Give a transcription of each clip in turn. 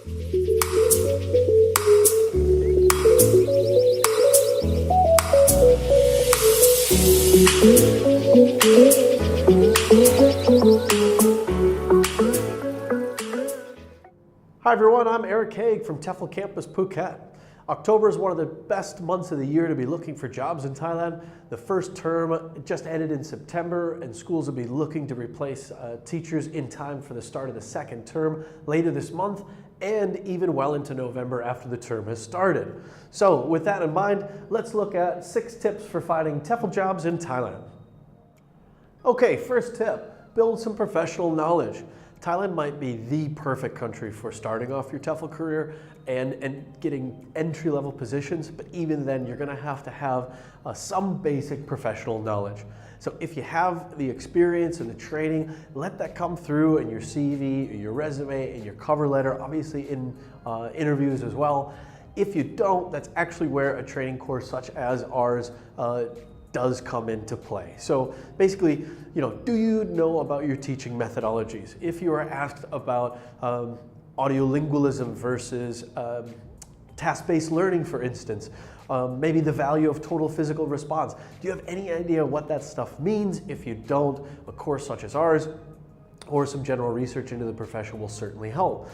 Hi everyone, I'm Eric Haig from TEFL Campus Phuket. October is one of the best months of the year to be looking for jobs in Thailand. The first term just ended in September and schools will be looking to replace teachers in time for the start of the second term later this month and even well into November after the term has started. So with that in mind, let's look at 6 tips for finding TEFL jobs in Thailand. Okay, first tip, build some professional knowledge. Thailand might be the perfect country for starting off your TEFL career and getting entry-level positions, but even then you're going to have some basic professional knowledge. So if you have the experience and the training, let that come through in your CV, your resume, and your cover letter, obviously in interviews as well. If you don't, that's actually where a training course such as ours does come into play. So basically, do you know about your teaching methodologies? If you are asked about audiolingualism versus task-based learning, for instance, maybe the value of total physical response, do you have any idea what that stuff means? If you don't, a course such as ours or some general research into the profession will certainly help.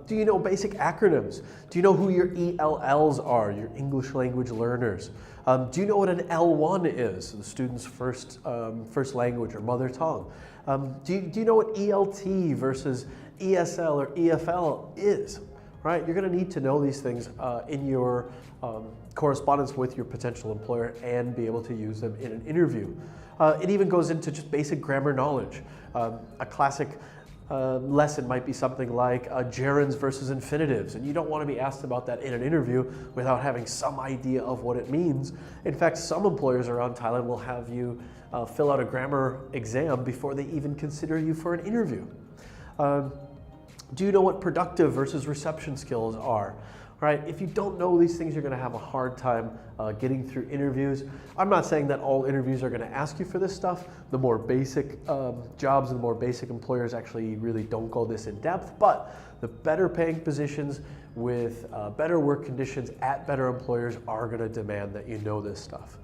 Do you know basic acronyms? Do you know who your ELLs are, your English language learners? Do you know what an L1 is, the student's first language or mother tongue? Do you know what ELT versus ESL or EFL is? Right? You're going to need to know these things in your correspondence with your potential employer and be able to use them in an interview. It even goes into just basic grammar knowledge. A classic lesson might be something like gerunds versus infinitives, and you don't want to be asked about that in an interview without having some idea of what it means. In fact, some employers around Thailand will have you fill out a grammar exam before they even consider you for an interview. Do you know what productive versus reception skills are? Right? If you don't know these things, you're going to have a hard time getting through interviews. I'm not saying that all interviews are going to ask you for this stuff. The more basic jobs and the more basic employers actually really don't go this in depth, but the better paying positions with better work conditions at better employers are going to demand that you know this stuff.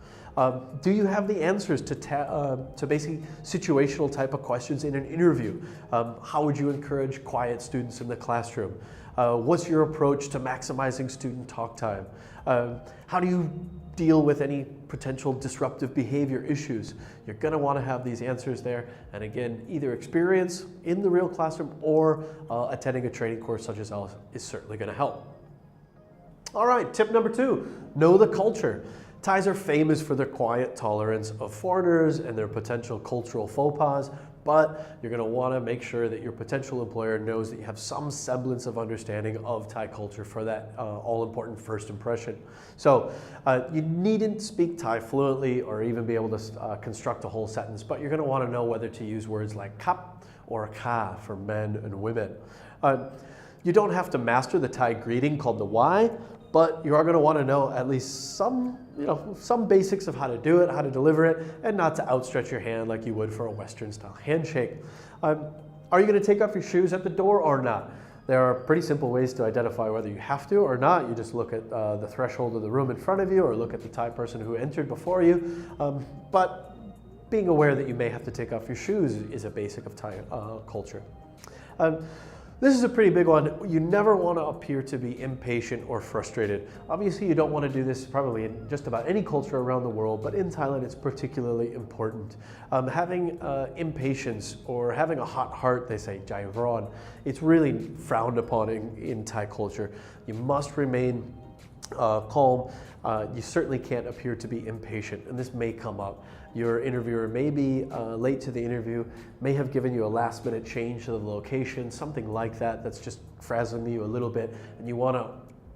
Do you have the answers to basic situational type of questions in an interview? How would you encourage quiet students in the classroom? What's your approach to maximizing student talk time? How do you deal with any potential disruptive behavior issues? You're going to want to have these answers there. And again, either experience in the real classroom or attending a training course such as ours is certainly going to help. All right, tip number 2, know the culture. Thais are famous for their quiet tolerance of foreigners and their potential cultural faux pas, but you're going to want to make sure that your potential employer knows that you have some semblance of understanding of Thai culture for that all-important first impression. So you needn't speak Thai fluently or even be able to construct a whole sentence, but you're going to want to know whether to use words like kap or ka for men and women. You don't have to master the Thai greeting called the Y, but you are going to want to know at least some basics of how to do it, how to deliver it, and not to outstretch your hand like you would for a Western-style handshake. Are you going to take off your shoes at the door or not? There are pretty simple ways to identify whether you have to or not. You just look at the threshold of the room in front of you or look at the Thai person who entered before you. But being aware that you may have to take off your shoes is a basic of Thai culture. This is a pretty big one. You never want to appear to be impatient or frustrated. Obviously, you don't want to do this probably in just about any culture around the world, but in Thailand, it's particularly important. Having impatience or having a hot heart, they say, jai vron, it's really frowned upon in Thai culture. You must remain calm. You certainly can't appear to be impatient, and this may come up. Your interviewer may be late to the interview, may have given you a last-minute change to the location, something like that that's just frazzling you a little bit, and you want to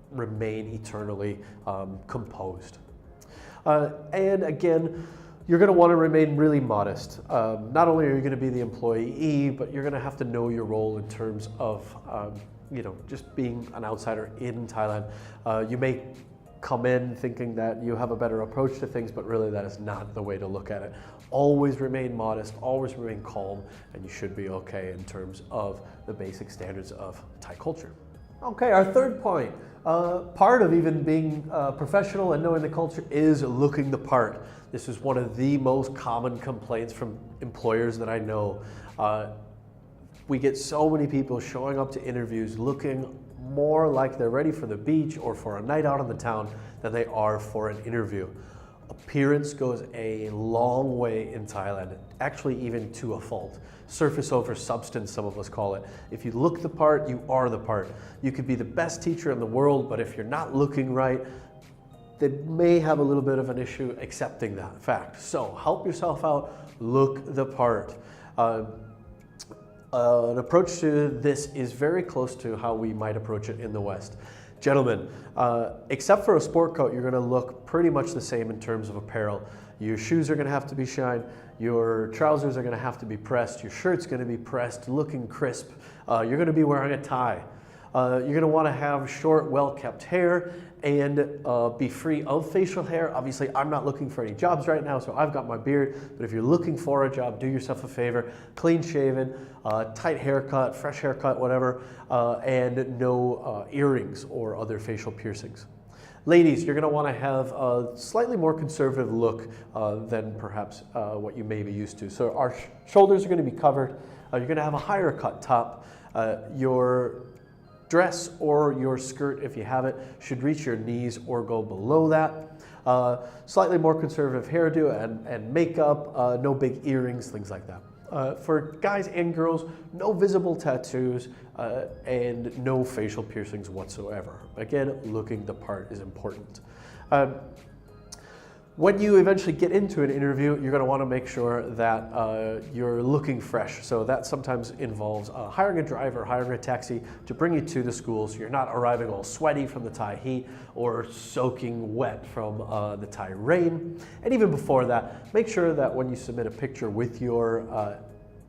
remain eternally composed. And again, you're going to want to remain really modest. Not only are you going to be the employee, but you're going to have to know your role in terms of just being an outsider in Thailand. You may come in thinking that you have a better approach to things, but really that is not the way to look at it. Always remain modest, always remain calm, and you should be okay in terms of the basic standards of Thai culture. Okay, our third point, part of even being professional and knowing the culture is looking the part. This is one of the most common complaints from employers that I know. We get so many people showing up to interviews looking more like they're ready for the beach or for a night out in the town than they are for an interview. Appearance goes a long way in Thailand, actually even to a fault. Surface over substance, some of us call it. If you look the part, you are the part. You could be the best teacher in the world, but if you're not looking right, they may have a little bit of an issue accepting that fact. So help yourself out, look the part. An approach to this is very close to how we might approach it in the West. Gentlemen, except for a sport coat, you're gonna look pretty much the same in terms of apparel. Your shoes are gonna have to be shined, your trousers are gonna have to be pressed, your shirt's gonna be pressed, looking crisp. You're gonna be wearing a tie. You're gonna wanna have short, well-kept hair and be free of facial hair. Obviously, I'm not looking for any jobs right now, so I've got my beard, but if you're looking for a job, do yourself a favor, clean shaven, tight haircut, fresh haircut, whatever, and no earrings or other facial piercings. Ladies, you're gonna wanna have a slightly more conservative look than perhaps what you may be used to. So our shoulders are gonna be covered. You're gonna have a higher cut top. Your dress or your skirt, if you have it, should reach your knees or go below that. Slightly more conservative hairdo and makeup, no big earrings, things like that. For guys and girls, no visible tattoos and no facial piercings whatsoever. Again, looking the part is important. When you eventually get into an interview, you're going to want to make sure that you're looking fresh. So that sometimes involves hiring a driver, hiring a taxi to bring you to the school so you're not arriving all sweaty from the Thai heat or soaking wet from the Thai rain. And even before that, make sure that when you submit a picture with your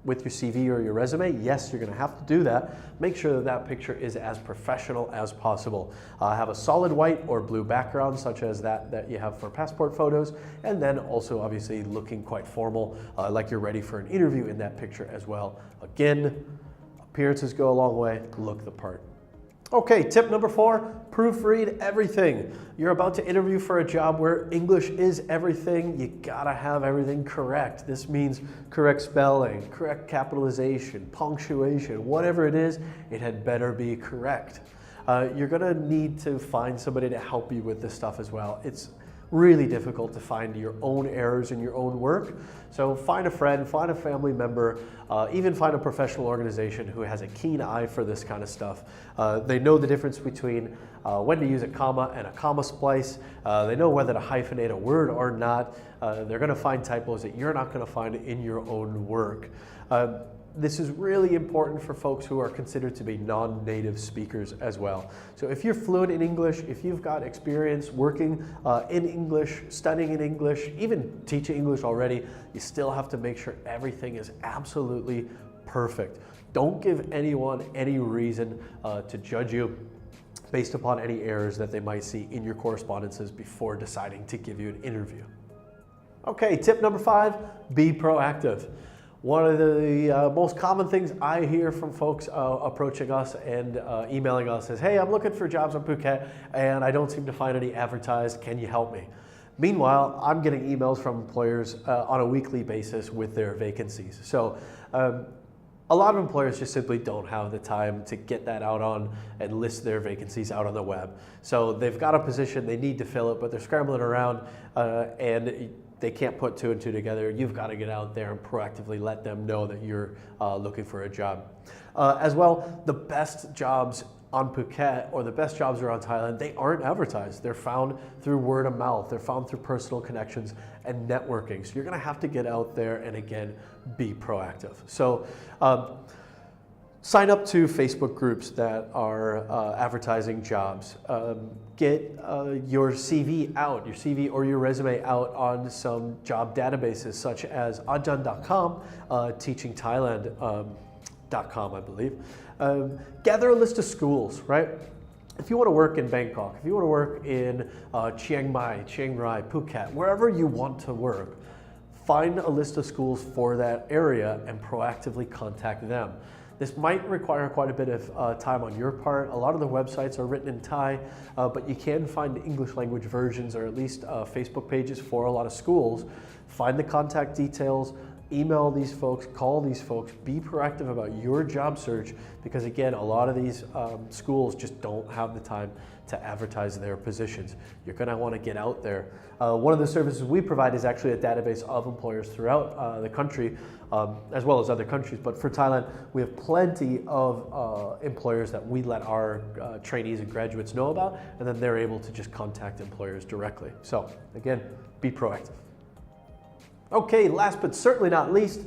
CV or your resume, yes, you're going to have to do that. Make sure that that picture is as professional as possible. Have a solid white or blue background, such as that you have for passport photos, and then also obviously looking quite formal, like you're ready for an interview in that picture as well. Again, appearances go a long way, look the part. Okay, tip number 4, proofread everything. You're about to interview for a job where English is everything. You gotta have everything correct. This means correct spelling, correct capitalization, punctuation, whatever it is, it had better be correct. You're gonna need to find somebody to help you with this stuff as well. It's really difficult to find your own errors in your own work. So find a friend, find a family member, even find a professional organization who has a keen eye for this kind of stuff. They know the difference between when to use a comma and a comma splice. They know whether to hyphenate a word or not. They're gonna find typos that you're not gonna find in your own work. This is really important for folks who are considered to be non-native speakers as well. So if you're fluent in English, if you've got experience working in English, studying in English, even teaching English already, you still have to make sure everything is absolutely perfect. Don't give anyone any reason to judge you based upon any errors that they might see in your correspondences before deciding to give you an interview. Okay, tip number 5, be proactive. One of the most common things I hear from folks approaching us and emailing us is, hey, I'm looking for jobs on Phuket and I don't seem to find any advertised, can you help me? Meanwhile, I'm getting emails from employers on a weekly basis with their vacancies. So a lot of employers just simply don't have the time to get that out on and list their vacancies out on the web. So they've got a position, they need to fill it, but they're scrambling around and they can't put 2 and 2 together. You've got to get out there and proactively let them know that you're looking for a job. As well, the best jobs on Phuket or the best jobs around Thailand, they aren't advertised. They're found through word of mouth. They're found through personal connections and networking. So you're going to have to get out there and again, be proactive. So sign up to Facebook groups that are advertising jobs. Get your CV out, your CV or your resume out on some job databases such as Ajan.com, teachingthailand.com, I believe. Gather a list of schools, right? If you want to work in Bangkok, if you want to work in Chiang Mai, Chiang Rai, Phuket, wherever you want to work, find a list of schools for that area and proactively contact them. This might require quite a bit of time on your part. A lot of the websites are written in Thai, but you can find English language versions or at least Facebook pages for a lot of schools. Find the contact details, email these folks, call these folks, be proactive about your job search, because again, a lot of these schools just don't have the time to advertise their positions. You're gonna wanna get out there. One of the services we provide is actually a database of employers throughout the country, as well as other countries. But for Thailand, we have plenty of employers that we let our trainees and graduates know about, and then they're able to just contact employers directly. So again, be proactive. Okay, last but certainly not least,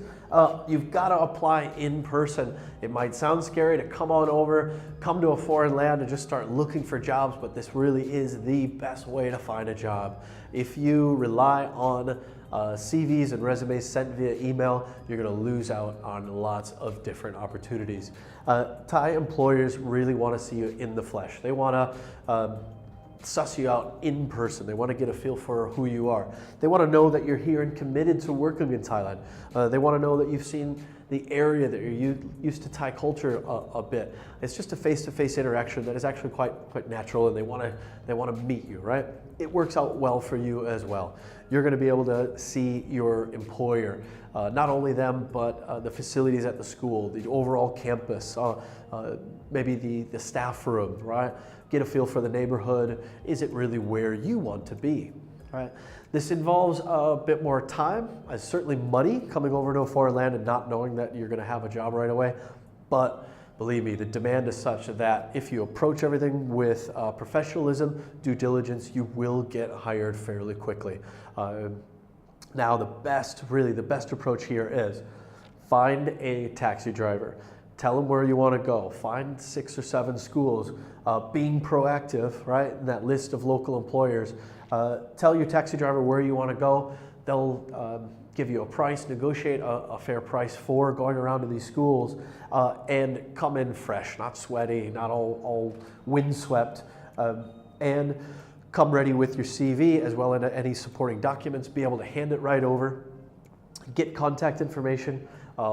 you've got to apply in person. It might sound scary to come on over, come to a foreign land and just start looking for jobs, but this really is the best way to find a job. If you rely on CVs and resumes sent via email, you're going to lose out on lots of different opportunities. Thai employers really want to see you in the flesh. They want to suss you out in person. They want to get a feel for who you are. They want to know that you're here and committed to working in Thailand. They want to know that you've seen the area, that you're used to Thai culture a bit. It's just a face-to-face interaction that is actually quite natural, and they want to meet you, right? It works out well for you as well. You're going to be able to see your employer, not only them, but the facilities at the school, the overall campus, maybe the staff room, right? Get a feel for the neighborhood. Is it really where you want to be, right? This involves a bit more time. It's certainly money coming over to a foreign land and not knowing that you're going to have a job right away. But believe me, the demand is such that if you approach everything with professionalism, due diligence, you will get hired fairly quickly. Now, the best approach here is find a taxi driver. Tell them where you want to go. Find 6 or 7 schools. Being proactive, right, in that list of local employers. Tell your taxi driver where you want to go. They'll give you a price, negotiate a fair price for going around to these schools, and come in fresh, not sweaty, not all windswept, and come ready with your CV as well as any supporting documents. Be able to hand it right over. Get contact information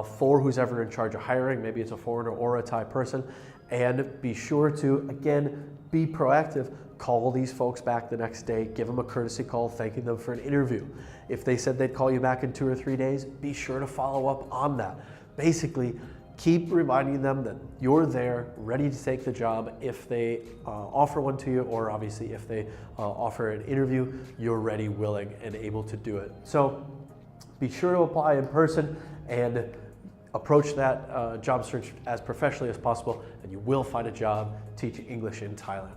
for who's ever in charge of hiring. Maybe it's a foreigner or a Thai person. And be sure to, again, be proactive. Call these folks back the next day. Give them a courtesy call, thanking them for an interview. If they said they'd call you back in 2 or 3 days, be sure to follow up on that. Basically, keep reminding them that you're there, ready to take the job if they offer one to you, or obviously if they offer an interview, you're ready, willing, and able to do it. So be sure to apply in person and approach that job search as professionally as possible, and you will find a job teaching English in Thailand.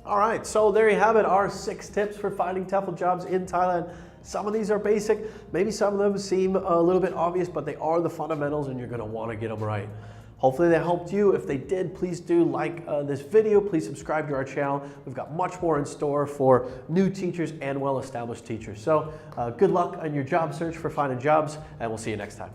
All right, so there you have it, our 6 tips for finding TEFL jobs in Thailand. Some of these are basic, maybe some of them seem a little bit obvious, but they are the fundamentals and you're gonna wanna get them right. Hopefully they helped you. If they did, please do like this video. Please subscribe to our channel. We've got much more in store for new teachers and well-established teachers. So good luck on your job search for finding jobs, and we'll see you next time.